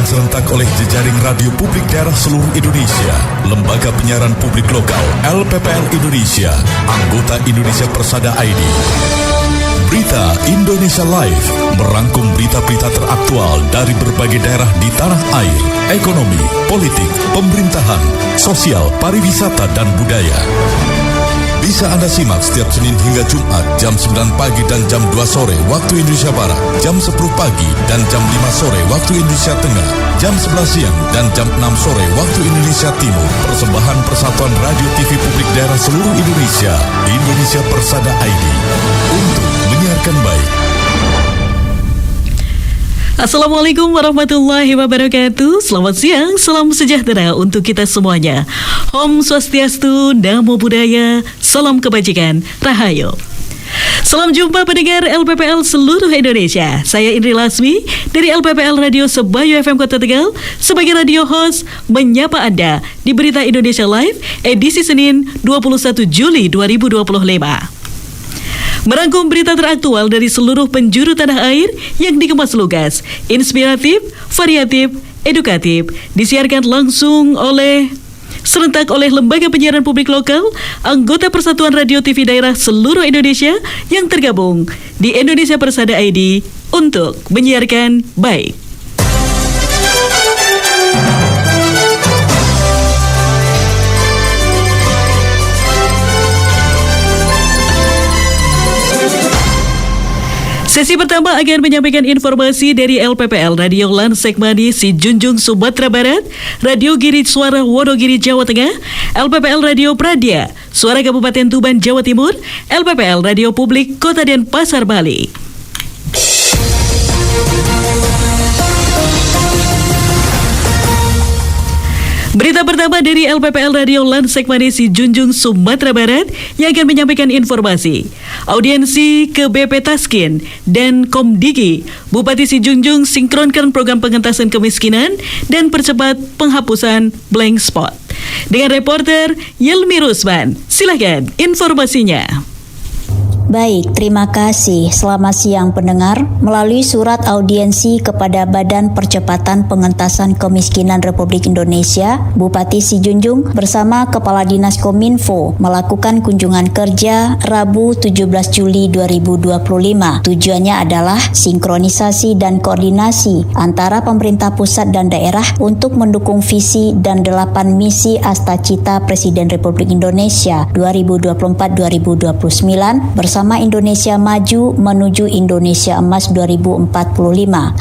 serentak oleh jejaring radio publik daerah seluruh Indonesia, Lembaga Penyiaran Publik Lokal LPPL Indonesia, anggota Indonesia Persada ID. Berita Indonesia Live merangkum berita-berita teraktual dari berbagai daerah di tanah air, ekonomi, politik, pemerintahan, sosial, pariwisata, dan budaya. Bisa Anda simak setiap Senin hingga Jumat jam 9 pagi dan jam 2 sore waktu Indonesia Barat, jam 10 pagi dan jam 5 sore waktu Indonesia Tengah, jam 11 siang dan jam 6 sore waktu Indonesia Timur. Persembahan Persatuan Radio TV Publik Daerah seluruh Indonesia, Indonesia Persada ID, untuk menyiarkan baik. Assalamualaikum warahmatullahi wabarakatuh. Selamat siang, salam sejahtera untuk kita semuanya. Om Swastiastu, Namo Buddhaya, salam kebajikan, Rahayu. Salam jumpa pendengar LPPL seluruh Indonesia. Saya Indri Lasmi dari LPPL Radio Sebayu FM Kota Tegal sebagai radio host menyapa Anda di Berita Indonesia Live edisi Senin 21 Juli 2025. Merangkum berita teraktual dari seluruh penjuru tanah air yang dikemas lugas, inspiratif, variatif, edukatif, disiarkan langsung serentak oleh Lembaga Penyiaran Publik Lokal, anggota Persatuan Radio TV Daerah seluruh Indonesia yang tergabung di Indonesia Persada ID untuk menyiarkan baik. Sesi pertama akan menyampaikan informasi dari LPPL Radio Lansekmani Si Junjung Sumatera Barat, Radio Giri Suara Wonogiri Jawa Tengah, LPPL Radio Pradia, Suara Kabupaten Tuban Jawa Timur, LPPL Radio Publik Kota Denpasar Bali. Berita pertama dari LPPL Radio Lansekmani Si Junjung Sumatera Barat yang akan menyampaikan informasi. Audiensi ke BP Taskin dan Komdigi, Bupati Si Junjung sinkronkan program pengentasan kemiskinan dan percepat penghapusan blank spot. Dengan reporter Yelmi Rusman, silakan informasinya. Baik, terima kasih. Selamat siang pendengar. Melalui surat audiensi kepada Badan Percepatan Pengentasan Kemiskinan Republik Indonesia, Bupati Si Junjung bersama Kepala Dinas Kominfo melakukan kunjungan kerja Rabu 17 Juli 2025. Tujuannya adalah sinkronisasi dan koordinasi antara pemerintah pusat dan daerah untuk mendukung visi dan 8 misi Astacita Presiden Republik Indonesia 2024-2029 bersama Indonesia Maju menuju Indonesia Emas 2045.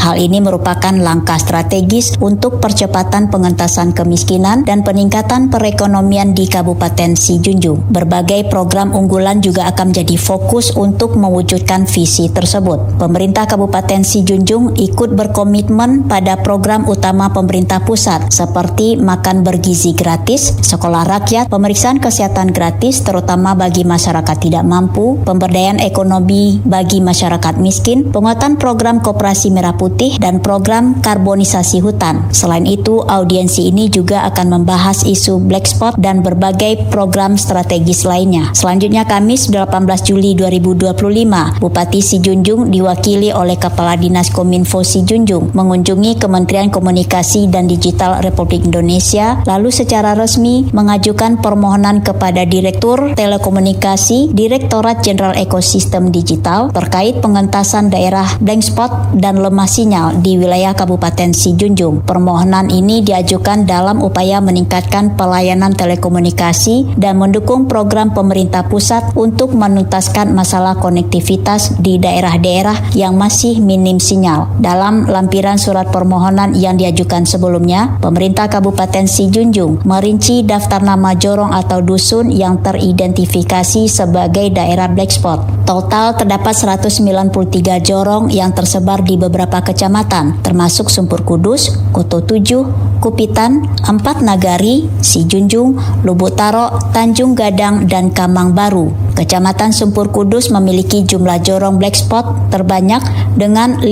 Hal ini merupakan langkah strategis untuk percepatan pengentasan kemiskinan dan peningkatan perekonomian di Kabupaten Si Junjung. Berbagai program unggulan juga akan menjadi fokus untuk mewujudkan visi tersebut. Pemerintah Kabupaten Si Junjung ikut berkomitmen pada program utama pemerintah pusat seperti makan bergizi gratis, sekolah rakyat, pemeriksaan kesehatan gratis terutama bagi masyarakat tidak mampu, pemberdayaan ekonomi bagi masyarakat miskin, penguatan program koperasi merah putih, dan program karbonisasi hutan. Selain itu, audiensi ini juga akan membahas isu black spot dan berbagai program strategis lainnya. Selanjutnya Kamis 18 Juli 2025, Bupati Si Junjung diwakili oleh Kepala Dinas Kominfo Si Junjung mengunjungi Kementerian Komunikasi dan Digital Republik Indonesia, lalu secara resmi mengajukan permohonan kepada Direktur Telekomunikasi, Direktorat Jenderal Ekosistem Digital terkait pengentasan daerah blank spot dan lemah sinyal di wilayah Kabupaten Si Junjung. Permohonan ini diajukan dalam upaya meningkatkan pelayanan telekomunikasi dan mendukung program pemerintah pusat untuk menuntaskan masalah konektivitas di daerah-daerah yang masih minim sinyal. Dalam lampiran surat permohonan yang diajukan sebelumnya, pemerintah Kabupaten Si Junjung merinci daftar nama jorong atau dusun yang teridentifikasi sebagai daerah black spot. Total terdapat 193 jorong yang tersebar di beberapa kecamatan, termasuk Sumpur Kudus, Koto 7, Kupitan, 4 Nagari, Si Junjung, Lubuk Taro, Tanjung Gadang, dan Kamang Baru. Kecamatan Sempur Kudus memiliki jumlah jorong black spot terbanyak dengan 50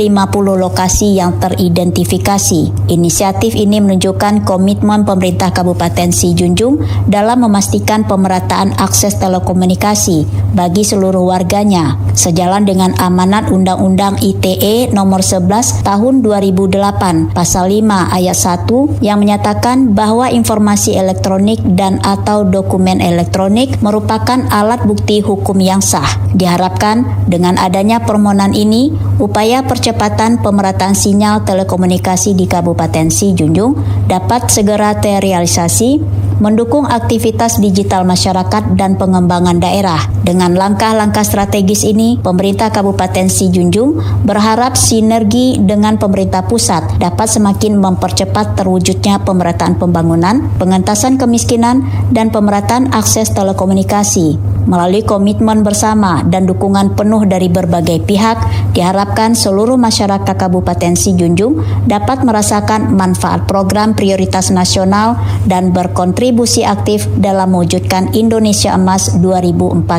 lokasi yang teridentifikasi. Inisiatif ini menunjukkan komitmen pemerintah Kabupaten Sijunjung dalam memastikan pemerataan akses telekomunikasi bagi seluruh warganya, sejalan dengan amanat Undang-Undang ITE nomor 11 tahun 2008 pasal 5 ayat 1 yang menyatakan bahwa informasi elektronik dan atau dokumen elektronik merupakan alat bukti hukum yang sah. Diharapkan dengan adanya permohonan ini, upaya percepatan pemerataan sinyal telekomunikasi di Kabupaten Sijunjung dapat segera terrealisasi, mendukung aktivitas digital masyarakat dan pengembangan daerah. Dengan langkah-langkah strategis ini, pemerintah Kabupaten Sijunjung berharap sinergi dengan pemerintah pusat dapat semakin mempercepat terwujudnya pemerataan pembangunan, pengentasan kemiskinan, dan pemerataan akses telekomunikasi. Melalui komitmen bersama dan dukungan penuh dari berbagai pihak, diharapkan seluruh masyarakat Kabupaten Sijunjung dapat merasakan manfaat program prioritas nasional dan berkontribusi aktif dalam mewujudkan Indonesia Emas 2045.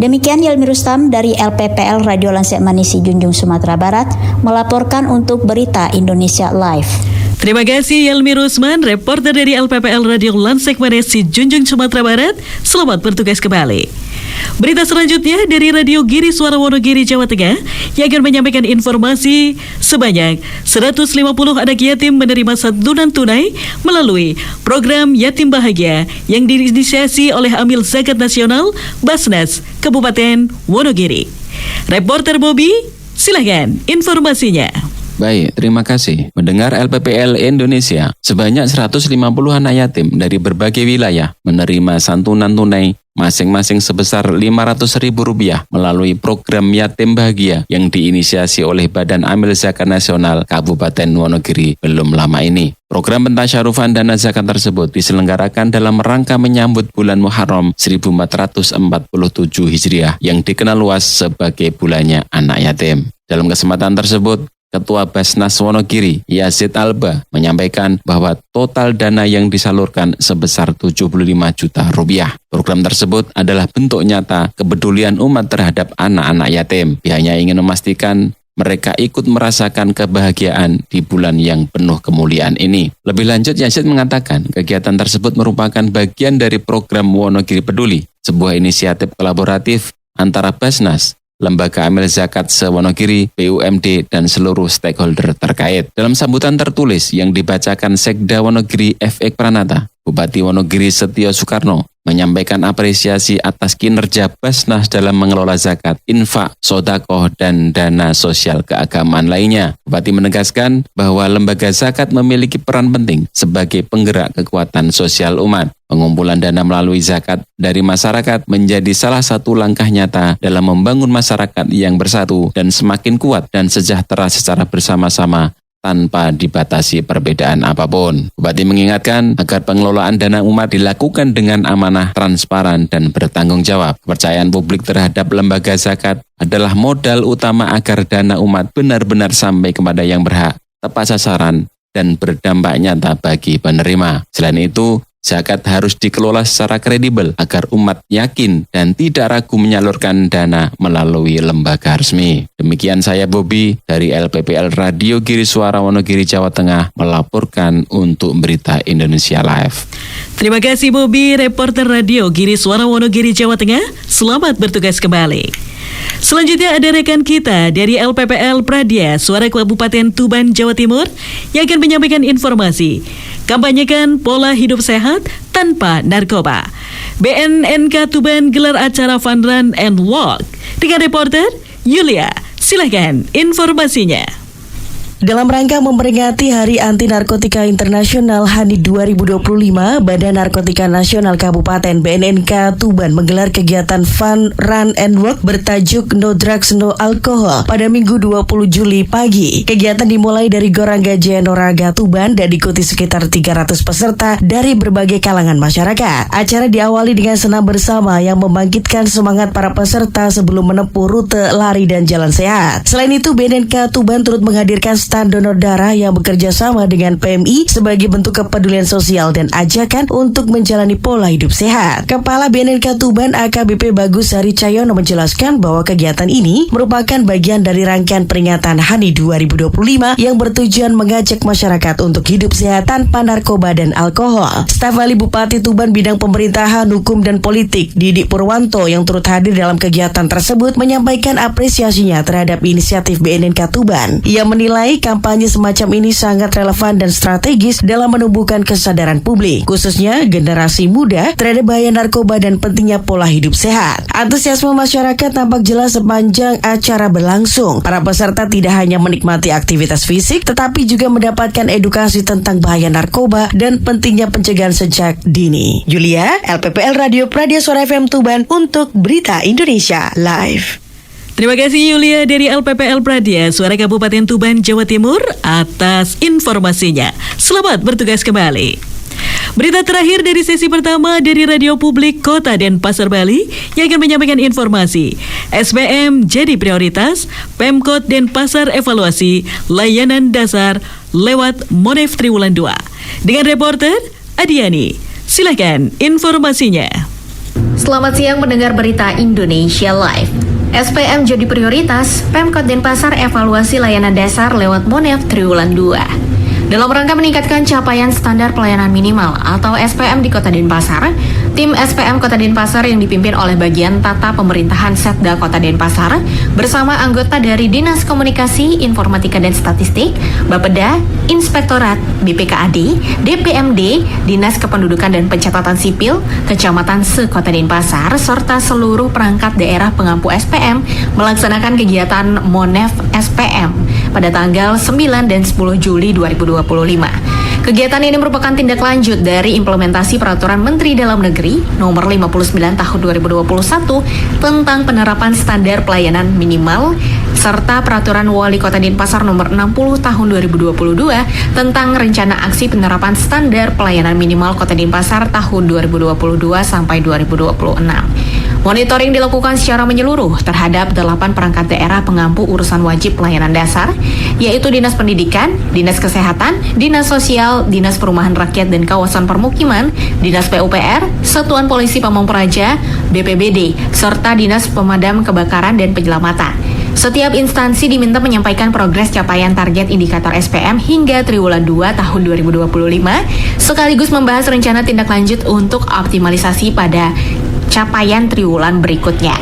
Demikian Yelmi Rustam dari LPPL Radio Lansek Manis Sijunjung, Sumatera Barat, melaporkan untuk Berita Indonesia Live. Terima kasih Yelmi Rusman, reporter dari LPPL Radio Lansek Manis Sijunjung, Sumatera Barat. Selamat bertugas kembali. Berita selanjutnya dari Radio Giri Suara Wonogiri, Jawa Tengah, yang akan menyampaikan informasi sebanyak 150 anak yatim menerima santunan tunai melalui program Yatim Bahagia yang diinisiasi oleh Amil Zakat Nasional Basnas Kabupaten Wonogiri. Reporter Bobby, silakan informasinya. Baik, terima kasih. Mendengar LPPL Indonesia, sebanyak 150 anak yatim dari berbagai wilayah menerima santunan tunai masing-masing sebesar Rp500.000 melalui program Yatim Bahagia yang diinisiasi oleh Badan Amil Zakat Nasional Kabupaten Wonogiri belum lama ini. Program pentasyarufan dana zakat tersebut diselenggarakan dalam rangka menyambut bulan Muharram 1447 Hijriah yang dikenal luas sebagai bulannya anak yatim. Dalam kesempatan tersebut, Ketua Basnas Wonogiri, Yazid Alba, menyampaikan bahwa total dana yang disalurkan sebesar Rp75 juta. Program tersebut adalah bentuk nyata kepedulian umat terhadap anak-anak yatim. Pihaknya ingin memastikan mereka ikut merasakan kebahagiaan di bulan yang penuh kemuliaan ini. Lebih lanjut, Yazid mengatakan kegiatan tersebut merupakan bagian dari program Wonogiri Peduli, sebuah inisiatif kolaboratif antara Basnas, Lembaga Amil Zakat se-Wonogiri, BUMD, dan seluruh stakeholder terkait. Dalam sambutan tertulis yang dibacakan Sekda Wonogiri F.Ek Pranata, Bupati Wonogiri Setio Soekarno menyampaikan apresiasi atas kinerja Basnas dalam mengelola zakat, infak, sodakoh, dan dana sosial keagamaan lainnya. Bupati menegaskan bahwa lembaga zakat memiliki peran penting sebagai penggerak kekuatan sosial umat. Pengumpulan dana melalui zakat dari masyarakat menjadi salah satu langkah nyata dalam membangun masyarakat yang bersatu dan semakin kuat dan sejahtera secara bersama-sama tanpa dibatasi perbedaan apapun. Bupati mengingatkan agar pengelolaan dana umat dilakukan dengan amanah, transparan, dan bertanggung jawab. Kepercayaan publik terhadap lembaga zakat adalah modal utama agar dana umat benar-benar sampai kepada yang berhak, tepat sasaran, dan berdampak nyata bagi penerima. Selain itu, zakat harus dikelola secara kredibel agar umat yakin dan tidak ragu menyalurkan dana melalui lembaga resmi. Demikian saya Bobby dari LPPL Radio Giri Suara Wonogiri, Jawa Tengah melaporkan untuk Berita Indonesia Live. Terima kasih Bobby, reporter Radio Giri Suara Wonogiri, Jawa Tengah. Selamat bertugas kembali. Selanjutnya ada rekan kita dari LPPL Pradia Suara Kabupaten Tuban, Jawa Timur yang akan menyampaikan informasi kampanyekan pola hidup sehat tanpa narkoba. BNNK Tuban gelar acara Fun Run and Walk dengan reporter Yulia. Silahkan informasinya. Dalam rangka memperingati Hari Anti Narkotika Internasional HANI 2025, Badan Narkotika Nasional Kabupaten BNNK Tuban menggelar kegiatan Fun Run and Walk bertajuk No Drugs No Alcohol pada Minggu 20 Juli pagi. Kegiatan dimulai dari Gor Angga Noraga Tuban dan diikuti sekitar 300 peserta dari berbagai kalangan masyarakat. Acara diawali dengan senam bersama yang membangkitkan semangat para peserta sebelum menempuh rute lari dan jalan sehat. Selain itu, BNNK Tuban turut menghadirkan instan donor darah yang bekerja sama dengan PMI sebagai bentuk kepedulian sosial dan ajakan untuk menjalani pola hidup sehat. Kepala BNNK Tuban AKBP Bagus Hari Cahyono menjelaskan bahwa kegiatan ini merupakan bagian dari rangkaian peringatan HANI 2025 yang bertujuan mengajak masyarakat untuk hidup sehat tanpa narkoba dan alkohol. Staf ahli Bupati Tuban bidang pemerintahan, hukum, dan politik Didik Purwanto yang turut hadir dalam kegiatan tersebut menyampaikan apresiasinya terhadap inisiatif BNNK Tuban. Ia menilai kampanye semacam ini sangat relevan dan strategis dalam menumbuhkan kesadaran publik, khususnya generasi muda terhadap bahaya narkoba dan pentingnya pola hidup sehat. Antusiasme masyarakat tampak jelas sepanjang acara berlangsung. Para peserta tidak hanya menikmati aktivitas fisik, tetapi juga mendapatkan edukasi tentang bahaya narkoba dan pentingnya pencegahan sejak dini. Julia, LPPL Radio Pradia Suara FM Tuban untuk Berita Indonesia Live. Terima kasih Yulia dari LPPL Pradia Suara Kabupaten Tuban, Jawa Timur atas informasinya. Selamat bertugas kembali. Berita terakhir dari sesi pertama dari Radio Publik Kota Denpasar, Bali yang akan menyampaikan informasi. SPM jadi prioritas, Pemkot Denpasar evaluasi layanan dasar lewat Monef Triwulan 2. Dengan reporter Adiani. Silakan informasinya. Selamat siang mendengar Berita Indonesia Live. SPM jadi prioritas, Pemkot Denpasar evaluasi layanan dasar lewat Monef Triwulan 2. Dalam rangka meningkatkan capaian standar pelayanan minimal atau SPM di Kota Denpasar, tim SPM Kota Denpasar yang dipimpin oleh bagian Tata Pemerintahan Setda Kota Denpasar bersama anggota dari Dinas Komunikasi, Informatika dan Statistik, Bapeda, Inspektorat, BPKAD, DPMD, Dinas Kependudukan dan Pencatatan Sipil, Kecamatan se-Kota Denpasar, serta seluruh perangkat daerah pengampu SPM melaksanakan kegiatan Monef SPM pada tanggal 9 dan 10 Juli 2025. Kegiatan ini merupakan tindak lanjut dari implementasi Peraturan Menteri Dalam Negeri Nomor 59 Tahun 2021 tentang penerapan standar pelayanan minimal serta Peraturan Wali Kota Denpasar Nomor 60 Tahun 2022 tentang rencana aksi penerapan standar pelayanan minimal Kota Denpasar tahun 2022 sampai 2026. Monitoring dilakukan secara menyeluruh terhadap 8 perangkat daerah pengampu urusan wajib pelayanan dasar, yaitu Dinas Pendidikan, Dinas Kesehatan, Dinas Sosial, Dinas Perumahan Rakyat dan Kawasan Permukiman, Dinas PUPR, Satuan Polisi Pamong Praja, BPBD, serta Dinas Pemadam Kebakaran dan Penyelamatan. Setiap instansi diminta menyampaikan progres capaian target indikator SPM hingga Triwulan 2 tahun 2025, sekaligus membahas rencana tindak lanjut untuk optimalisasi pada capaian triwulan berikutnya.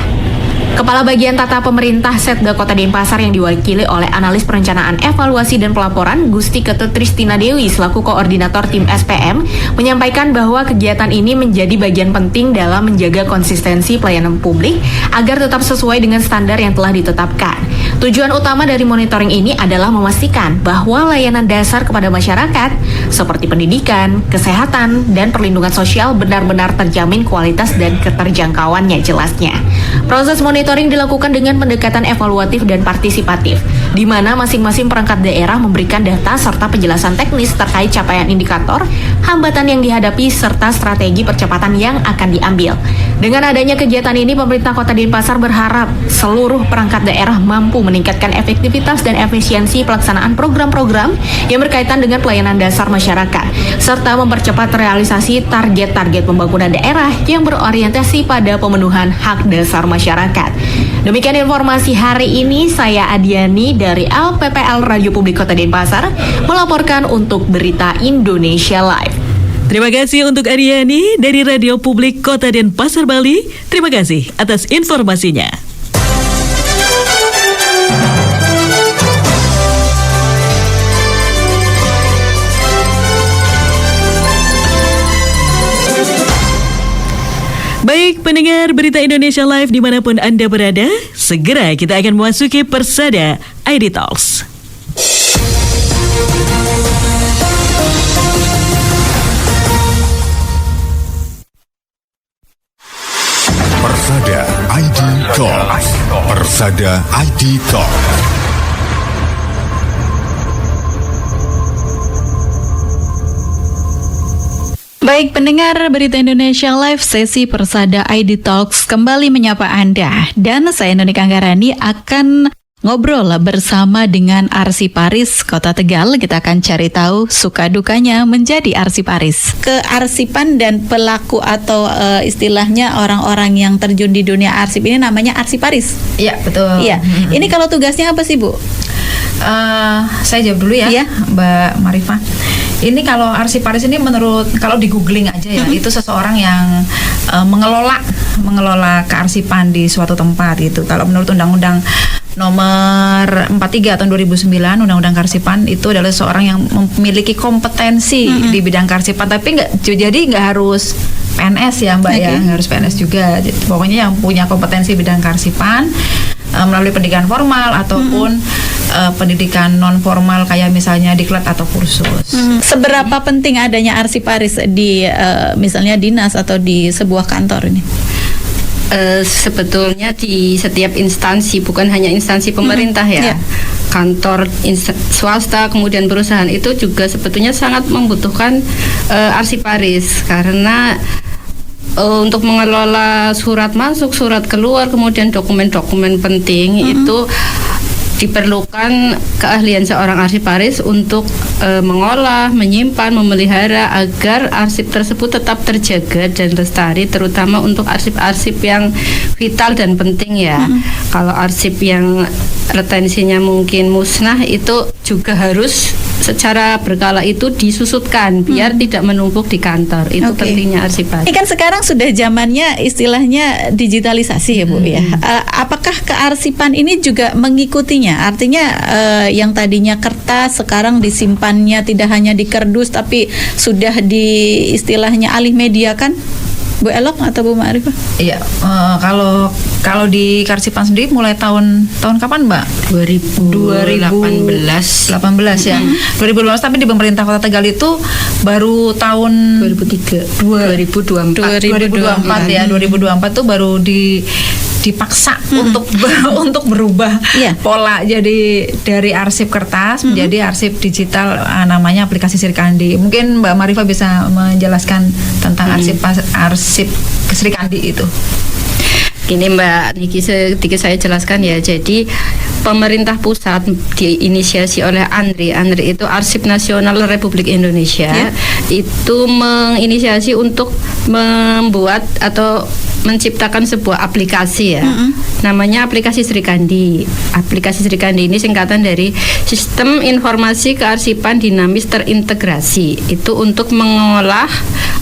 Kepala Bagian Tata Pemerintah Setda Kota Denpasar yang diwakili oleh Analis Perencanaan Evaluasi dan Pelaporan Gusti Ketut Tristina Dewi selaku Koordinator Tim SPM menyampaikan bahwa kegiatan ini menjadi bagian penting dalam menjaga konsistensi pelayanan publik agar tetap sesuai dengan standar yang telah ditetapkan. Tujuan utama dari monitoring ini adalah memastikan bahwa layanan dasar kepada masyarakat seperti pendidikan, kesehatan, dan perlindungan sosial benar-benar terjamin kualitas dan keterjangkauannya jelasnya. Proses monitoring dilakukan dengan pendekatan evaluatif dan partisipatif, di mana masing-masing perangkat daerah memberikan data serta penjelasan teknis terkait capaian indikator, hambatan yang dihadapi, serta strategi percepatan yang akan diambil. Dengan adanya kegiatan ini, pemerintah Kota Denpasar berharap seluruh perangkat daerah mampu meningkatkan efektivitas dan efisiensi pelaksanaan program-program yang berkaitan dengan pelayanan dasar masyarakat, serta mempercepat realisasi target-target pembangunan daerah yang berorientasi pada pemenuhan hak dasar masyarakat. Demikian informasi hari ini, saya Adiani dari LPPL Radio Publik Kota Denpasar melaporkan untuk Berita Indonesia Live. Terima kasih untuk Ariani dari Radio Publik Kota Denpasar, Bali. Terima kasih atas informasinya. Baik pendengar Berita Indonesia Live dimanapun Anda berada, segera kita akan memasuki Persada ID Talks. Persada ID Talks. Persada ID Talks. Baik pendengar Berita Indonesia Live, sesi Persada ID Talks kembali menyapa Anda. Dan saya Noni Kanggarani akan Ngobrol bersama dengan arsiparis Kota Tegal, kita akan cari tahu suka dukanya menjadi arsiparis. Kearsipan dan pelaku atau istilahnya orang-orang yang terjun di dunia arsip ini namanya arsiparis. Iya, betul. Iya. Ini kalau tugasnya apa sih, Bu? Saya jawab dulu ya, Mbak Marifah. Ini kalau arsiparis ini kalau di googling aja ya, itu seseorang yang mengelola kearsipan di suatu tempat gitu. Kalau menurut Undang-Undang Nomor 43 tahun 2009 Undang-Undang Kearsipan, itu adalah seorang yang memiliki kompetensi di bidang kearsipan, tapi nggak harus PNS ya Mbak ya, nggak harus PNS juga. Jadi, pokoknya yang punya kompetensi bidang kearsipan melalui pendidikan formal ataupun pendidikan non formal kayak misalnya diklat atau kursus. Seberapa penting adanya arsiparis di misalnya dinas atau di sebuah kantor ini? Sebetulnya di setiap instansi, bukan hanya instansi pemerintah ya, kantor swasta kemudian perusahaan itu juga sebetulnya sangat membutuhkan arsiparis, karena untuk mengelola surat masuk, surat keluar, kemudian dokumen-dokumen penting itu diperlukan keahlian seorang arsiparis untuk mengolah, menyimpan, memelihara agar arsip tersebut tetap terjaga dan lestari, terutama untuk arsip-arsip yang vital dan penting ya. Kalau arsip yang retensinya mungkin musnah, itu juga harus secara berkala itu disusutkan biar tidak menumpuk di kantor. Itu pentingnya arsiparis. Ini kan sekarang sudah zamannya istilahnya digitalisasi ya Bu ya. Apakah kearsipan ini juga mengikutinya? Artinya yang tadinya kertas sekarang disimpannya tidak hanya di kardus tapi sudah di istilahnya alih media kan? Bu Elok atau Bu Ma'rifah? Iya, kalau di Kearsipan sendiri mulai tahun kapan Mbak? 2018 ya. 2018, tapi di pemerintah Kota Tegal itu baru tahun 2024 ya. 2024 tuh baru dipaksa untuk berubah pola, jadi dari arsip kertas menjadi arsip digital, namanya aplikasi Srikandi. Mungkin Mbak Marifah bisa menjelaskan tentang arsip Srikandi itu. Gini Mbak Niki, sedikit saya jelaskan ya. Jadi pemerintah pusat diinisiasi oleh ANRI itu Arsip Nasional Republik Indonesia, itu menginisiasi untuk membuat atau menciptakan sebuah aplikasi ya, namanya aplikasi Srikandi. Aplikasi Srikandi ini singkatan dari Sistem Informasi Kearsipan Dinamis Terintegrasi. Itu untuk mengolah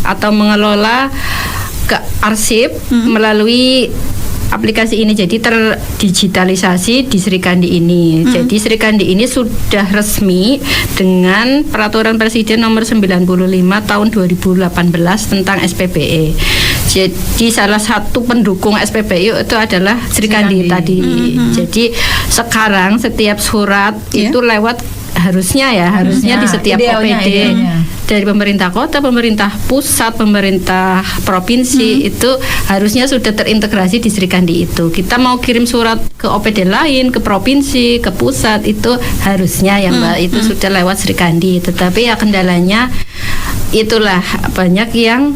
atau mengelola arsip melalui aplikasi ini. Jadi terdigitalisasi di Srikandi ini. Jadi Srikandi ini sudah resmi dengan Peraturan Presiden Nomor 95 Tahun 2018 tentang SPBE. Jadi salah satu pendukung SPBE itu adalah Srikandi tadi. Jadi sekarang setiap surat itu lewat harusnya di setiap OPD dari pemerintah kota, pemerintah pusat, pemerintah provinsi itu harusnya sudah terintegrasi di Srikandi itu. Kita mau kirim surat ke OPD lain, ke provinsi, ke pusat, itu harusnya ya Mbak, itu sudah lewat Srikandi. Tetapi ya kendalanya itulah banyak yang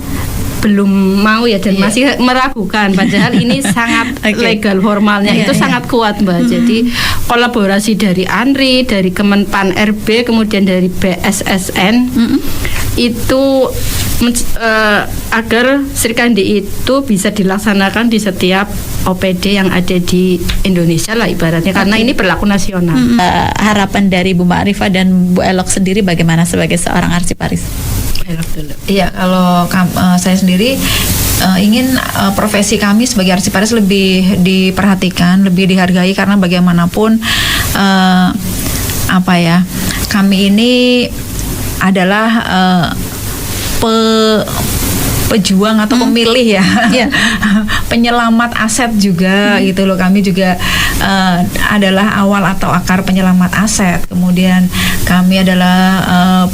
belum mau ya dan masih meragukan, padahal ini sangat legal, formalnya itu sangat kuat Mbak. Jadi kolaborasi dari ANRI, dari Kemenpan RB, kemudian dari BSSN itu agar Srikandi itu bisa dilaksanakan di setiap OPD yang ada di Indonesia lah ibaratnya, karena ini berlaku nasional. Harapan dari Bu Ma'rifah dan Bu Elok sendiri bagaimana sebagai seorang arsiparis? Iya, kalau saya sendiri ingin profesi kami sebagai arsiparis lebih diperhatikan, lebih dihargai, karena bagaimanapun kami ini adalah pejuang atau pemilih ya, penyelamat aset juga gitu loh. Kami juga adalah awal atau akar penyelamat aset. Kemudian kami adalah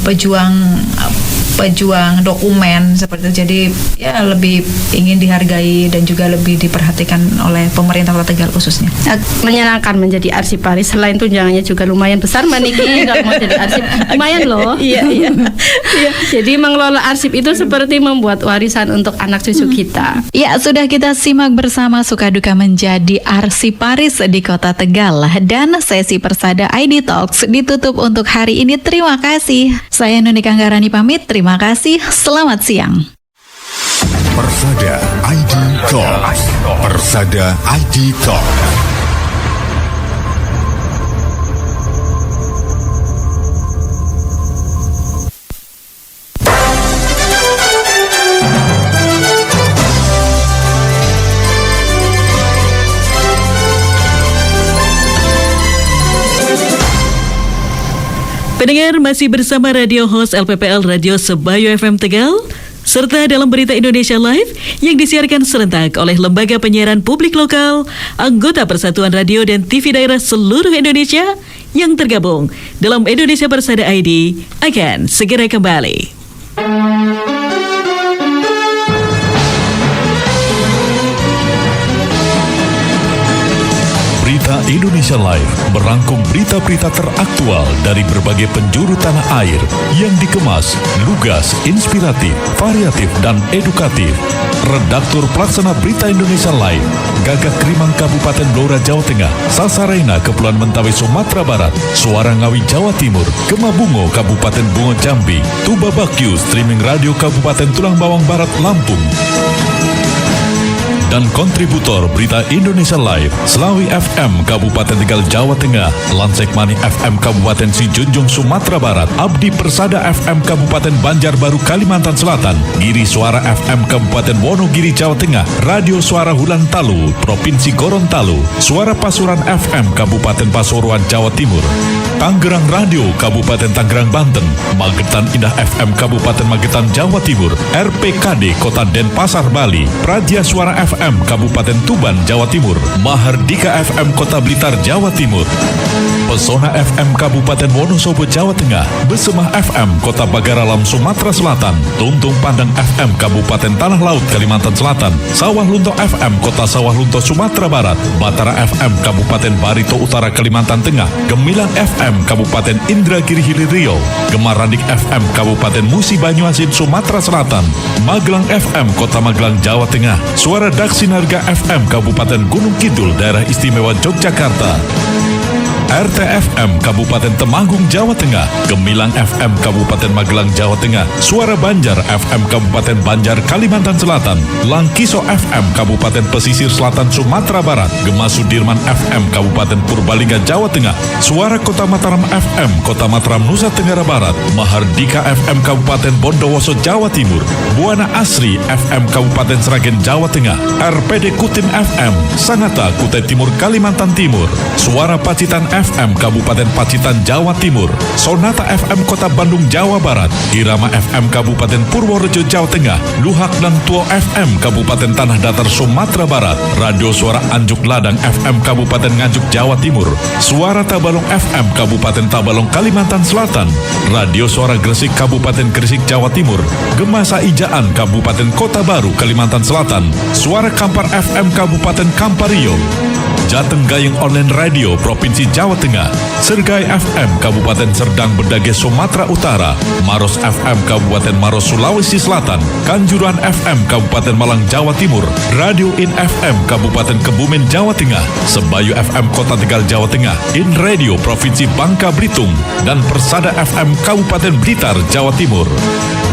pejuang pejuang dokumen seperti itu. Jadi ya lebih ingin dihargai dan juga lebih diperhatikan oleh pemerintah Kota Tegal khususnya. Menyenangkan menjadi arsiparis, selain tunjangannya juga lumayan besar Mbak Niki. Kalau mau jadi arsip lumayan loh. Iya. Jadi mengelola arsip itu seperti membuat warisan untuk anak cucu kita. Ya, sudah kita simak bersama suka duka menjadi arsiparis di Kota Tegal, dan sesi Persada ID Talks ditutup untuk hari ini. Terima kasih. Saya Nuni Kanggarani pamit. Terima kasih. Selamat siang. Persada ID Talks. Persada ID Talks. Pendengar, masih bersama radio host LPPL Radio Sebayu FM Tegal, serta dalam Berita Indonesia Live yang disiarkan serentak oleh Lembaga Penyiaran Publik Lokal, anggota Persatuan Radio dan TV Daerah seluruh Indonesia yang tergabung dalam Indonesia Persada ID akan segera kembali. Berita Indonesia Live merangkum berita-berita teraktual dari berbagai penjuru tanah air yang dikemas, lugas, inspiratif, variatif, dan edukatif. Redaktur Pelaksana Berita Indonesia Live, Gagak Krimang Kabupaten Blora Jawa Tengah, Sasarena Kepulauan Mentawai Sumatera Barat, Suara Ngawi Jawa Timur, Gemabungo Kabupaten Bungo Jambi, Tuba Bakyu Streaming Radio Kabupaten Tulang Bawang Barat Lampung. Dan kontributor Berita Indonesia Live, Slawi FM Kabupaten Tegal Jawa Tengah, Lansekmani FM Kabupaten Sijunjung Sumatera Barat, Abdi Persada FM Kabupaten Banjarbaru Kalimantan Selatan, Giri Suara FM Kabupaten Wonogiri Jawa Tengah, Radio Suara Hulan Talu Provinsi Gorontalo, Suara Pasuruan FM Kabupaten Pasuruan Jawa Timur, Tangerang Radio Kabupaten Tangerang Banten, Magetan Indah FM Kabupaten Magetan Jawa Timur, RPKD Kota Denpasar Bali, Praja Suara FM Kabupaten Tuban Jawa Timur, Mahardika FM Kota Blitar Jawa Timur, Pesona FM Kabupaten Wonosobo Jawa Tengah, Besemah FM Kota Bagaralam Sumatera Selatan, Tuntung Pandang FM Kabupaten Tanah Laut Kalimantan Selatan, Sawah Lunto FM Kota Sawah Lunto Sumatera Barat, Batara FM Kabupaten Barito Utara Kalimantan Tengah, Gemilang FM Kabupaten Indragiri Hilir Riau, Gemaradik FM Kabupaten Musi Banyuasin Sumatera Selatan, Magelang FM Kota Magelang Jawa Tengah, Suara Daksinarga FM Kabupaten Gunung Kidul Daerah Istimewa Yogyakarta, RTFM Kabupaten Temanggung Jawa Tengah, Gemilang FM Kabupaten Magelang Jawa Tengah, Suara Banjar FM Kabupaten Banjar Kalimantan Selatan, Langkiso FM Kabupaten Pesisir Selatan Sumatera Barat, Gema Sudirman FM Kabupaten Purbalingga Jawa Tengah, Suara Kota Mataram FM Kota Mataram Nusa Tenggara Barat, Mahardika FM Kabupaten Bondowoso Jawa Timur, Buana Asri FM Kabupaten Sragen Jawa Tengah, RPD Kutim FM Sangatta Kutai Timur Kalimantan Timur, Suara Pacitan FM Kabupaten Pacitan Jawa Timur, Sonata FM Kota Bandung Jawa Barat, Irama FM Kabupaten Purworejo Jawa Tengah, Luhak dan Tuo FM Kabupaten Tanah Datar Sumatera Barat, Radio Suara Anjuk Ladang FM Kabupaten Nganjuk Jawa Timur, Suara Tabalong FM Kabupaten Tabalong Kalimantan Selatan, Radio Suara Gresik Kabupaten Gresik Jawa Timur, Gema Saijaan Kabupaten Kota Baru Kalimantan Selatan, Suara Kampar FM Kabupaten Kampario, Jateng Gayeng Online Radio Provinsi Jawa Tengah, Sergai FM Kabupaten Serdang Bedage Sumatera Utara, Maros FM Kabupaten Maros Sulawesi Selatan, Kanjuruhan FM Kabupaten Malang Jawa Timur, Radio In FM Kabupaten Kebumen Jawa Tengah, Sebayu FM Kota Tegal Jawa Tengah, In Radio Provinsi Bangka Belitung, dan Persada FM Kabupaten Blitar Jawa Timur.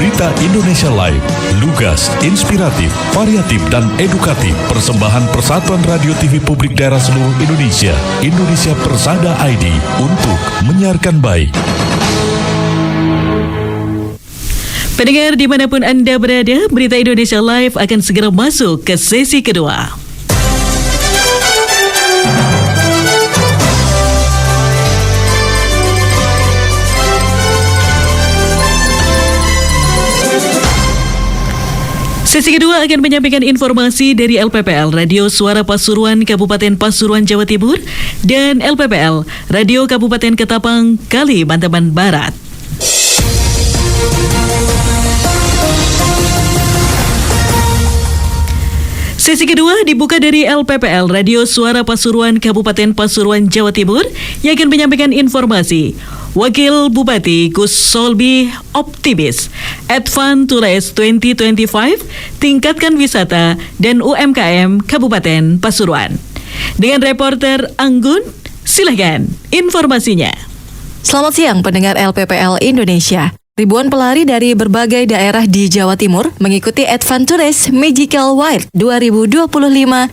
Berita Indonesia Live, lugas, inspiratif, variatif, dan edukatif. Persembahan Persatuan Radio TV Publik Daerah seluruh Indonesia, Indonesia Persada ID, untuk menyiarkan baik. Pendengar dimanapun Anda berada, Berita Indonesia Live akan segera masuk ke sesi kedua. Sesi kedua akan menyampaikan informasi dari LPPL Radio Suara Pasuruan Kabupaten Pasuruan Jawa Timur dan LPPL Radio Kabupaten Ketapang Kalimantan Barat. Sesi kedua dibuka dari LPPL Radio Suara Pasuruan Kabupaten Pasuruan Jawa Timur yang akan menyampaikan informasi. Wakil Bupati Gus Solbi optimis Advan Tours 2025 tingkatkan wisata dan UMKM Kabupaten Pasuruan. Dengan reporter Anggun, silahkan informasinya. Selamat siang pendengar LPPL Indonesia. Ribuan pelari dari berbagai daerah di Jawa Timur mengikuti Advan Tours Magical Wild 2025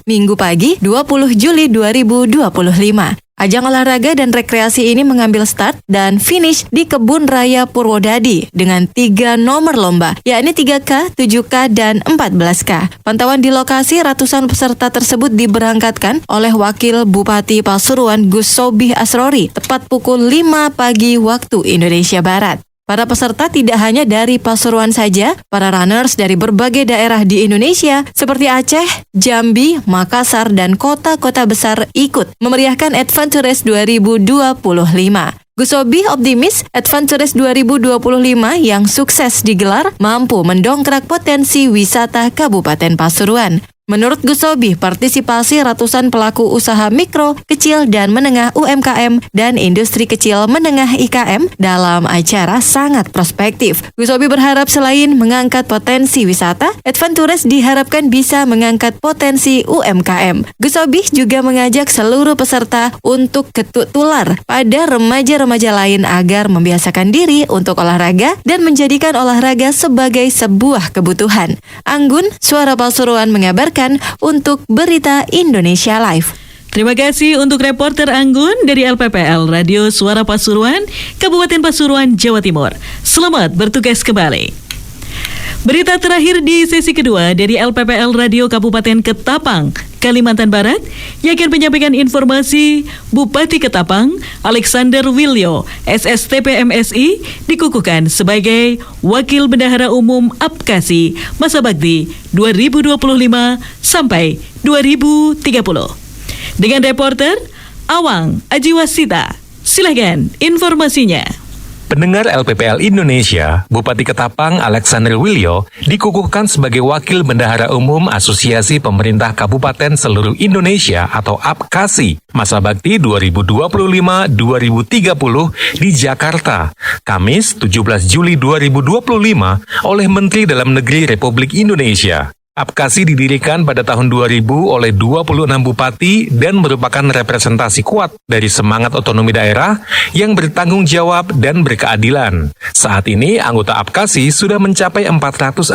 Minggu pagi 20 Juli 2025. Ajang olahraga dan rekreasi ini mengambil start dan finish di Kebun Raya Purwodadi dengan 3 nomor lomba, yakni 3K, 7K, dan 14K. Pantauan di lokasi ratusan peserta tersebut diberangkatkan oleh Wakil Bupati Pasuruan Gus Solbi Asrori tepat pukul 5 pagi waktu Indonesia Barat. Para peserta tidak hanya dari Pasuruan saja, para runners dari berbagai daerah di Indonesia seperti Aceh, Jambi, Makassar, dan kota-kota besar ikut memeriahkan Advan Tours 2025. Gus Solbi optimis Advan Tours 2025 yang sukses digelar mampu mendongkrak potensi wisata Kabupaten Pasuruan. Menurut Gus Solbi, partisipasi ratusan pelaku usaha mikro, kecil, dan menengah UMKM dan industri kecil menengah IKM dalam acara sangat prospektif. Gus Solbi berharap selain mengangkat potensi wisata, Advan Tours diharapkan bisa mengangkat potensi UMKM. Gus Solbi juga mengajak seluruh peserta untuk ketut tular pada remaja-remaja lain agar membiasakan diri untuk olahraga dan menjadikan olahraga sebagai sebuah kebutuhan. Anggun, Suara Pasuruan mengabarkan untuk Berita Indonesia Live. Terima kasih untuk reporter Anggun dari LPPL Radio Suara Pasuruan, Kabupaten Pasuruan, Jawa Timur. Selamat bertugas kembali. Berita terakhir di sesi kedua dari LPPL Radio Kabupaten Ketapang, Kalimantan Barat, yang akan menyampaikan informasi Bupati Ketapang, Alexander Wilyo, SSTP MSI, dikukuhkan sebagai Wakil Bendahara Umum Apkasi masa bakti 2025 sampai 2030. Dengan reporter Awang Ajiwasita, silahkan informasinya. Pendengar LPPL Indonesia, Bupati Ketapang Alexander Wilyo dikukuhkan sebagai Wakil Bendahara Umum Asosiasi Pemerintah Kabupaten Seluruh Indonesia atau APKASI masa bakti 2025-2030 di Jakarta, Kamis 17 Juli 2025 oleh Menteri Dalam Negeri Republik Indonesia. APKASI didirikan pada tahun 2000 oleh 26 bupati dan merupakan representasi kuat dari semangat otonomi daerah yang bertanggung jawab dan berkeadilan. Saat ini, anggota APKASI sudah mencapai 416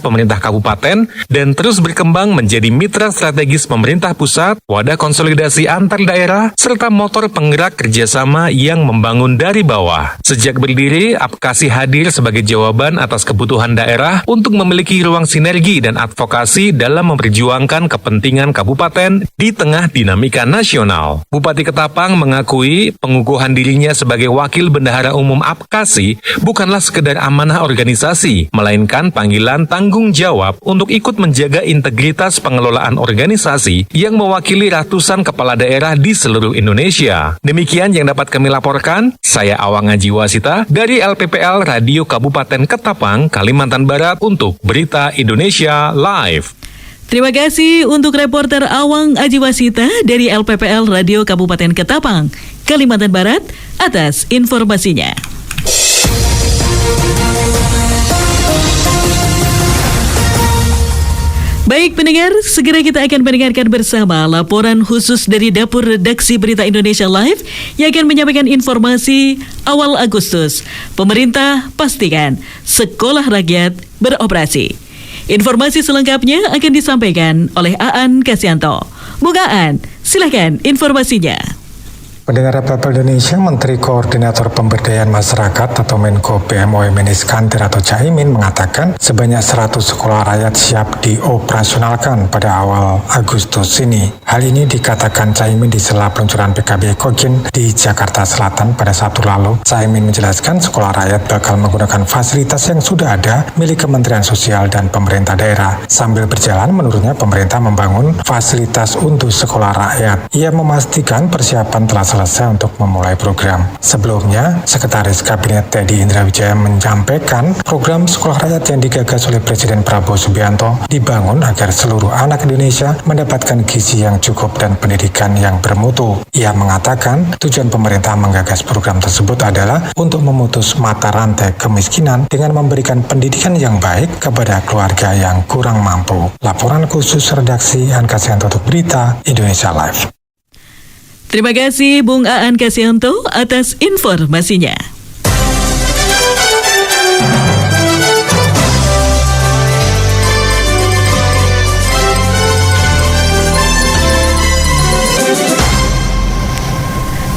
pemerintah kabupaten dan terus berkembang menjadi mitra strategis pemerintah pusat, wadah konsolidasi antar daerah, serta motor penggerak kerjasama yang membangun dari bawah. Sejak berdiri, APKASI hadir sebagai jawaban atas kebutuhan daerah untuk memiliki ruang sinergi dan advokasi dalam memperjuangkan kepentingan kabupaten di tengah dinamika nasional. Bupati Ketapang mengakui pengukuhan dirinya sebagai Wakil Bendahara Umum APKASI bukanlah sekedar amanah organisasi, melainkan panggilan tanggung jawab untuk ikut menjaga integritas pengelolaan organisasi yang mewakili ratusan kepala daerah di seluruh Indonesia. Demikian yang dapat kami laporkan, saya Awang Ajiwasita dari LPPL Radio Kabupaten Ketapang, Kalimantan Barat untuk Berita Indonesia Live. Terima kasih untuk reporter Awang Ajiwasita dari LPPL Radio Kabupaten Ketapang, Kalimantan Barat atas informasinya. Baik pendengar, segera kita akan mendengarkan bersama laporan khusus dari Dapur Redaksi Berita Indonesia Live yang akan menyampaikan informasi awal Agustus. Pemerintah pastikan sekolah rakyat beroperasi. Informasi selengkapnya akan disampaikan oleh Aan Kasyanto. Bukaan, silahkan informasinya. Pendengar LPPL Indonesia, Menteri Koordinator Pemberdayaan Masyarakat atau Menko PMUimin Iskandar atau Caimin mengatakan sebanyak 100 sekolah rakyat siap dioperasionalkan pada awal Agustus ini. Hal ini dikatakan Caimin di sela peluncuran PKB Ekogen di Jakarta Selatan pada Sabtu lalu. Caimin menjelaskan sekolah rakyat bakal menggunakan fasilitas yang sudah ada milik Kementerian Sosial dan pemerintah daerah. Sambil berjalan, menurutnya pemerintah membangun fasilitas untuk sekolah rakyat. Ia memastikan persiapan telah selesai selesai untuk memulai program. Sebelumnya, Sekretaris Kabinet Teddy Indrawijaya menyampaikan program sekolah rakyat yang digagas oleh Presiden Prabowo Subianto dibangun agar seluruh anak Indonesia mendapatkan gizi yang cukup dan pendidikan yang bermutu. Ia mengatakan tujuan pemerintah menggagas program tersebut adalah untuk memutus mata rantai kemiskinan dengan memberikan pendidikan yang baik kepada keluarga yang kurang mampu. Laporan khusus redaksi Aan Kasianto untuk Berita Indonesia Live. Terima kasih Bung Aan Kasianto atas informasinya.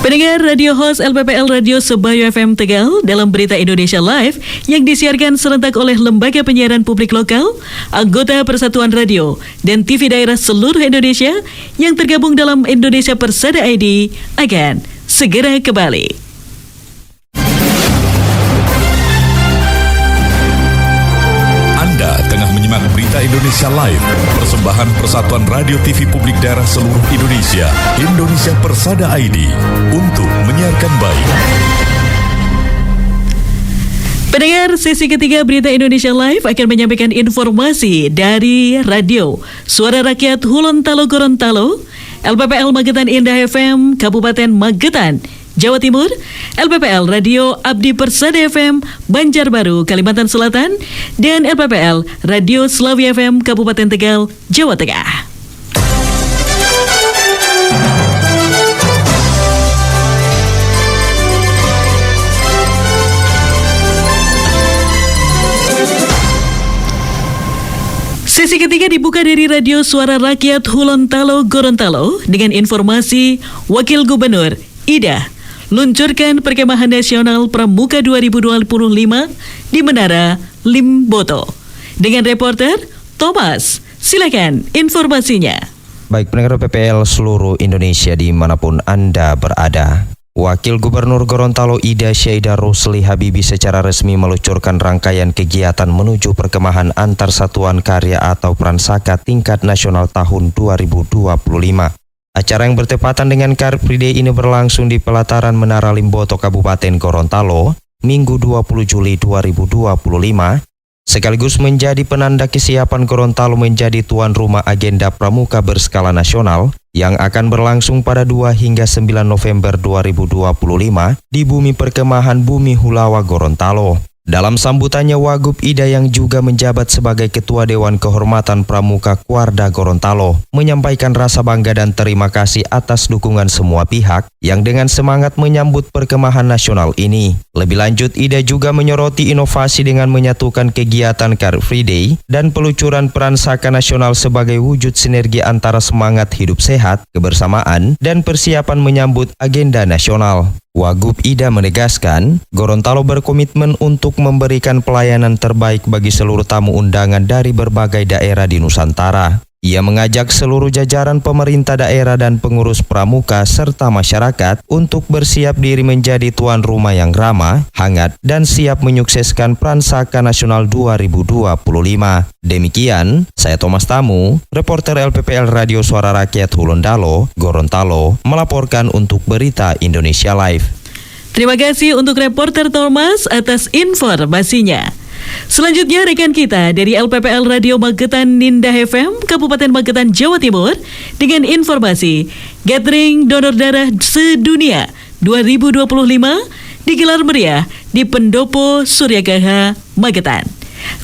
Pendengar radio host LPPL Radio Sebayu FM Tegal dalam Berita Indonesia Live yang disiarkan serentak oleh Lembaga Penyiaran Publik Lokal, anggota Persatuan Radio dan TV daerah seluruh Indonesia yang tergabung dalam Indonesia Persada ID akan segera kembali. Berita Indonesia Live, persembahan Persatuan Radio TV Publik Daerah seluruh Indonesia, Indonesia Persada ID, untuk menyiarkan baik. Pendengar, sesi ketiga Berita Indonesia Live akan menyampaikan informasi dari Radio Suara Rakyat Hulontalo Gorontalo, LPPL Magetan Indah FM, Kabupaten Magetan, Jawa Timur, LPPL Radio Abdi Persada FM, Banjarbaru, Kalimantan Selatan, dan LPPL Radio Slawi FM, Kabupaten Tegal, Jawa Tengah. Sesi ketiga dibuka dari Radio Suara Rakyat Hulontalo Gorontalo dengan informasi Wakil Gubernur Ida luncurkan Perkemahan Nasional Pramuka 2025 di Menara Limboto. Dengan reporter Thomas, silakan informasinya. Baik pendengar PPL seluruh Indonesia dimanapun Anda berada. Wakil Gubernur Gorontalo Ida Syaida Rusli Habibi secara resmi meluncurkan rangkaian kegiatan menuju Perkemahan Antar Satuan Karya atau Pransaka tingkat nasional tahun 2025. Acara yang bertepatan dengan Car Free Day ini berlangsung di pelataran Menara Limboto Kabupaten Gorontalo, Minggu 20 Juli 2025, sekaligus menjadi penanda kesiapan Gorontalo menjadi tuan rumah agenda pramuka berskala nasional yang akan berlangsung pada 2 hingga 9 November 2025 di Bumi Perkemahan Bumi Hulawa Gorontalo. Dalam sambutannya, Wagub Ida yang juga menjabat sebagai Ketua Dewan Kehormatan Pramuka Kuarda Gorontalo menyampaikan rasa bangga dan terima kasih atas dukungan semua pihak yang dengan semangat menyambut Perkemahan Nasional ini. Lebih lanjut, Ida juga menyoroti inovasi dengan menyatukan kegiatan Car Free Day dan peluncuran Pransaka Nasional sebagai wujud sinergi antara semangat hidup sehat, kebersamaan, dan persiapan menyambut agenda nasional. Wagub Ida menegaskan, Gorontalo berkomitmen untuk memberikan pelayanan terbaik bagi seluruh tamu undangan dari berbagai daerah di Nusantara. Ia mengajak seluruh jajaran pemerintah daerah dan pengurus pramuka serta masyarakat untuk bersiap diri menjadi tuan rumah yang ramah, hangat, dan siap menyukseskan Pransaka Nasional 2025. Demikian, saya Thomas Tamu, reporter LPPL Radio Suara Rakyat Hulontalo, Gorontalo, melaporkan untuk Berita Indonesia Live. Terima kasih untuk reporter Thomas atas informasinya. Selanjutnya rekan kita dari LPPL Radio Magetan Indah FM, Kabupaten Magetan, Jawa Timur dengan informasi Gathering Donor Darah Sedunia 2025 digelar meriah di Pendopo Suryagaha, Magetan.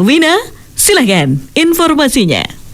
Wina, silakan informasinya.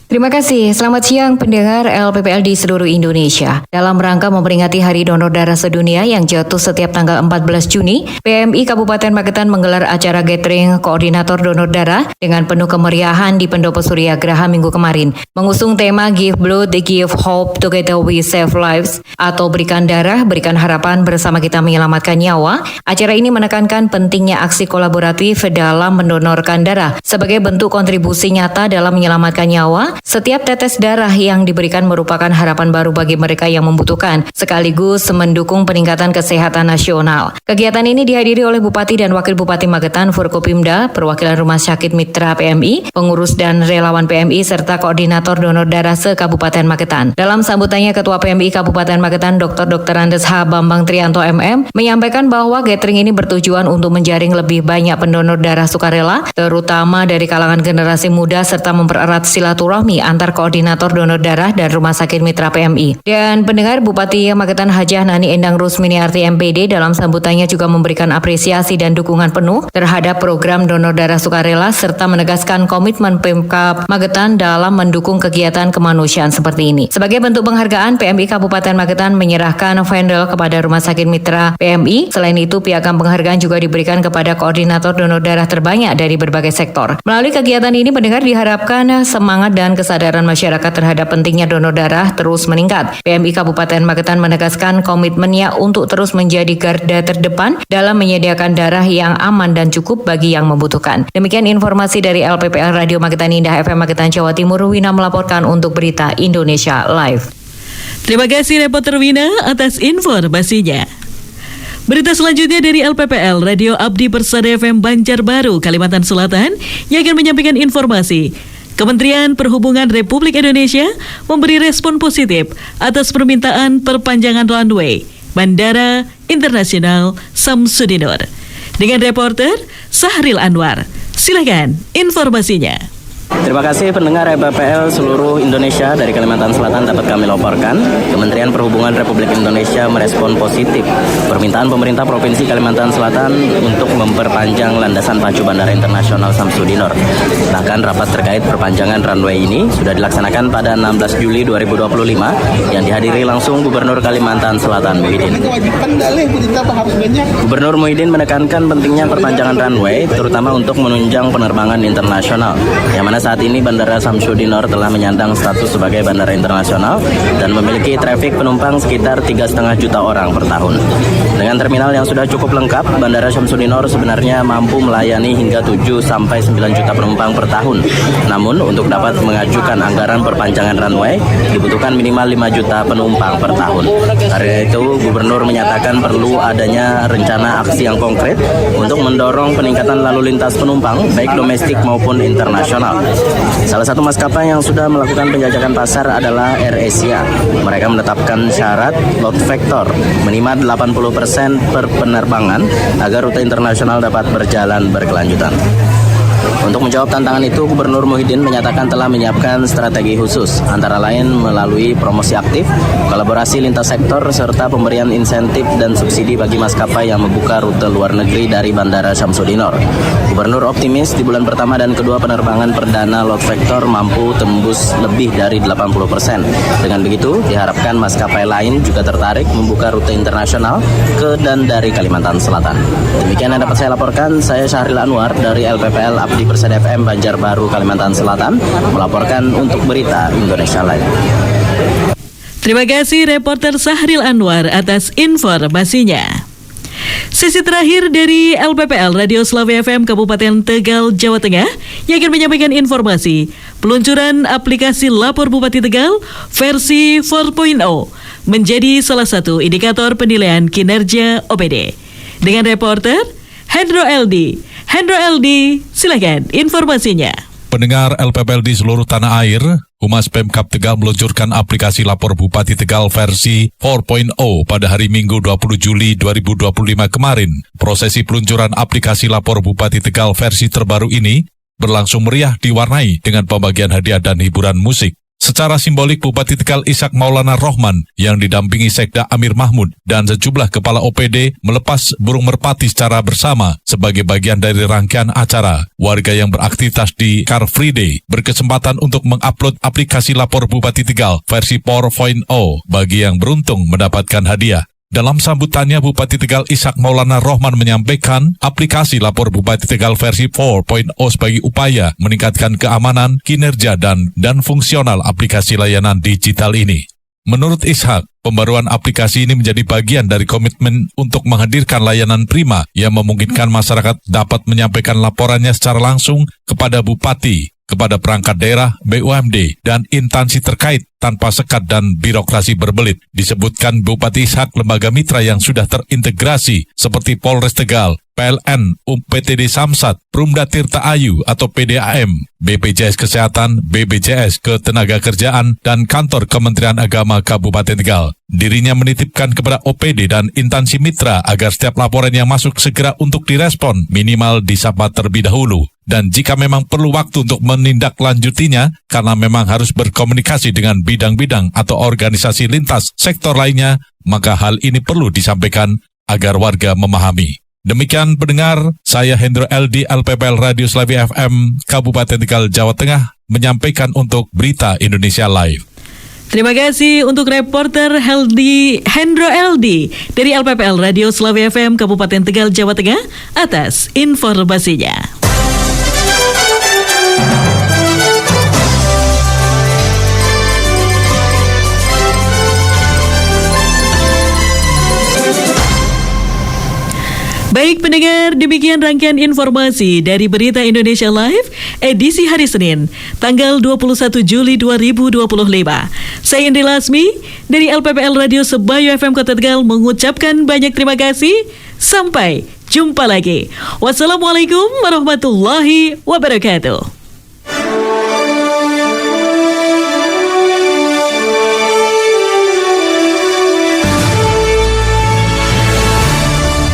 Terima kasih. Selamat siang pendengar LPPL di seluruh Indonesia. Dalam rangka memperingati Hari Donor Darah Sedunia yang jatuh setiap tanggal 14 Juni, PMI Kabupaten Magetan menggelar acara gathering koordinator donor darah dengan penuh kemeriahan di Pendopo Suryagraha minggu kemarin. Mengusung tema Give Blood, Give Hope, Together We Save Lives atau berikan darah, berikan harapan, bersama kita menyelamatkan nyawa. Acara ini menekankan pentingnya aksi kolaboratif dalam mendonorkan darah sebagai bentuk kontribusi nyata dalam menyelamatkan nyawa Setiap tetes darah yang diberikan merupakan harapan baru bagi mereka yang membutuhkan, sekaligus mendukung peningkatan kesehatan nasional. Kegiatan ini dihadiri oleh Bupati dan Wakil Bupati Magetan, Forkopimda, perwakilan Rumah Sakit Mitra PMI, pengurus dan relawan PMI, serta koordinator donor darah se-Kabupaten Magetan. Dalam sambutannya, Ketua PMI Kabupaten Magetan, Dr. Andes H. Bambang Trianto MM, menyampaikan bahwa gathering ini bertujuan untuk menjaring lebih banyak pendonor darah sukarela, terutama dari kalangan generasi muda, serta mempererat silaturahmi antar koordinator donor darah dan Rumah Sakit Mitra PMI. Dan pendengar, Bupati Magetan Hajah Nani Endang Rusminiarti MPD dalam sambutannya juga memberikan apresiasi dan dukungan penuh terhadap program donor darah sukarela, serta menegaskan komitmen Pemkab Magetan dalam mendukung kegiatan kemanusiaan seperti ini. Sebagai bentuk penghargaan, PMI Kabupaten Magetan menyerahkan vendel kepada Rumah Sakit Mitra PMI. Selain itu, piagam penghargaan juga diberikan kepada koordinator donor darah terbanyak dari berbagai sektor. Melalui kegiatan ini, pendengar, diharapkan semangat dan kesadaran masyarakat terhadap pentingnya donor darah terus meningkat. PMI Kabupaten Magetan menegaskan komitmennya untuk terus menjadi garda terdepan dalam menyediakan darah yang aman dan cukup bagi yang membutuhkan. Demikian informasi dari LPPL Radio Magetan Indah FM Magetan, Jawa Timur. Wina melaporkan untuk Berita Indonesia Live. Terima kasih reporter Wina atas informasinya. Berita selanjutnya dari LPPL Radio Abdi Persada FM Banjarbaru, Kalimantan Selatan, yang akan menyampaikan informasi. Kementerian Perhubungan Republik Indonesia memberi respon positif atas permintaan perpanjangan runway Bandara Internasional Samsudinur. Dengan reporter Sahril Anwar. Silakan informasinya. Terima kasih pendengar LPPL seluruh Indonesia. Dari Kalimantan Selatan dapat kami laporkan, Kementerian Perhubungan Republik Indonesia merespon positif permintaan pemerintah Provinsi Kalimantan Selatan untuk memperpanjang landasan pacu Bandara Internasional Samsudinur. Bahkan rapat terkait perpanjangan runway ini sudah dilaksanakan pada 16 Juli 2025 yang dihadiri langsung Gubernur Kalimantan Selatan Muhyiddin. Gubernur Muhyiddin menekankan pentingnya perpanjangan runway terutama untuk menunjang penerbangan internasional, yang mana saat ini Bandara Samsudinur telah menyandang status sebagai bandara internasional dan memiliki trafik penumpang sekitar 3,5 juta orang per tahun. Dengan terminal yang sudah cukup lengkap, Bandara Samsudinur sebenarnya mampu melayani hingga 7-9 juta penumpang per tahun. Namun, untuk dapat mengajukan anggaran perpanjangan runway, dibutuhkan minimal 5 juta penumpang per tahun. Karena itu, Gubernur menyatakan perlu adanya rencana aksi yang konkret untuk mendorong peningkatan lalu lintas penumpang, baik domestik maupun internasional. Salah satu maskapai yang sudah melakukan penjajakan pasar adalah AirAsia. Mereka menetapkan syarat load factor minimal 80% per penerbangan agar rute internasional dapat berjalan berkelanjutan. Untuk menjawab tantangan itu, Gubernur Muhyiddin menyatakan telah menyiapkan strategi khusus, antara lain melalui promosi aktif, kolaborasi lintas sektor, serta pemberian insentif dan subsidi bagi maskapai yang membuka rute luar negeri dari Bandara Samsudinur. Gubernur optimis di bulan pertama dan kedua penerbangan perdana load factor mampu tembus lebih dari 80%. Dengan begitu, diharapkan maskapai lain juga tertarik membuka rute internasional ke dan dari Kalimantan Selatan. Demikian yang dapat saya laporkan, saya Sahril Anwar dari LPPL Abdi Persada FM Banjarbaru, Kalimantan Selatan, melaporkan untuk Berita Indonesia Live. Terima kasih reporter Sahril Anwar atas informasinya. Sesi terakhir dari LPPL Radio Slawi FM Kabupaten Tegal, Jawa Tengah, yang akan menyampaikan informasi peluncuran aplikasi Lapor Bupati Tegal versi 4.0 menjadi salah satu indikator penilaian kinerja OPD. Dengan reporter Hendro LD. Hendro LD, silakan informasinya. Pendengar LPPL di seluruh tanah air, Humas Pemkab Tegal meluncurkan aplikasi Lapor Bupati Tegal versi 4.0 pada hari Minggu 20 Juli 2025 kemarin. Prosesi peluncuran aplikasi Lapor Bupati Tegal versi terbaru ini berlangsung meriah diwarnai dengan pembagian hadiah dan hiburan musik. Secara simbolik, Bupati Tegal Ishak Maulana Rohman yang didampingi Sekda Amir Mahmud dan sejumlah kepala OPD melepas burung merpati secara bersama sebagai bagian dari rangkaian acara. Warga yang beraktivitas di Car Free Day berkesempatan untuk mengupload aplikasi Lapor Bupati Tegal versi 4.0 bagi yang beruntung mendapatkan hadiah. Dalam sambutannya, Bupati Tegal Ishak Maulana Rohman menyampaikan aplikasi Lapor Bupati Tegal versi 4.0 sebagai upaya meningkatkan keamanan, kinerja, dan fungsional aplikasi layanan digital ini. Menurut Ishak, pembaruan aplikasi ini menjadi bagian dari komitmen untuk menghadirkan layanan prima yang memungkinkan masyarakat dapat menyampaikan laporannya secara langsung kepada Bupati. kepada perangkat daerah, BUMD, dan instansi terkait tanpa sekat dan birokrasi berbelit. Disebutkan Bupati Ishak lembaga mitra yang sudah terintegrasi seperti Polres Tegal, PLN, UPTD Samsat, Perumda Tirta Ayu atau PDAM, BPJS Kesehatan, BPJS Ketenagakerjaan, dan Kantor Kementerian Agama Kabupaten Tegal. Dirinya menitipkan kepada OPD dan instansi mitra agar setiap laporan yang masuk segera untuk direspon, minimal disapa terlebih dahulu. Dan jika memang perlu waktu untuk menindaklanjutinya, karena memang harus berkomunikasi dengan bidang-bidang atau organisasi lintas sektor lainnya, maka hal ini perlu disampaikan agar warga memahami. Demikian pendengar, saya Hendro LD LPPL Radio Slavi FM Kabupaten Tegal, Jawa Tengah menyampaikan untuk Berita Indonesia Live. Terima kasih untuk reporter Hendro LD dari LPPL Radio Slavi FM Kabupaten Tegal, Jawa Tengah atas informasinya. Baik pendengar, demikian rangkaian informasi dari Berita Indonesia Live, edisi hari Senin, tanggal 21 Juli 2025. Saya Indri Lasmi, dari LPPL Radio Sebayu FM Kota Tegal mengucapkan banyak terima kasih. Sampai jumpa lagi. Wassalamualaikum warahmatullahi wabarakatuh.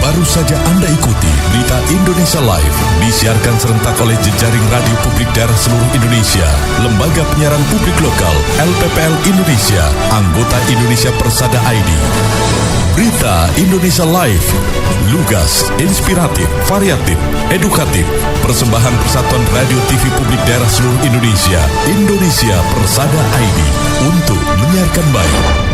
Baru saja Anda ikuti Berita Indonesia Live, disiarkan serentak oleh jejaring radio publik daerah seluruh Indonesia, Lembaga Penyiaran Publik Lokal, LPPL Indonesia, anggota Indonesia Persada ID. Berita Indonesia Live, lugas, inspiratif, variatif, edukatif, persembahan Persatuan Radio TV Publik Daerah seluruh Indonesia, Indonesia Persada ID, untuk menyiarkan baik.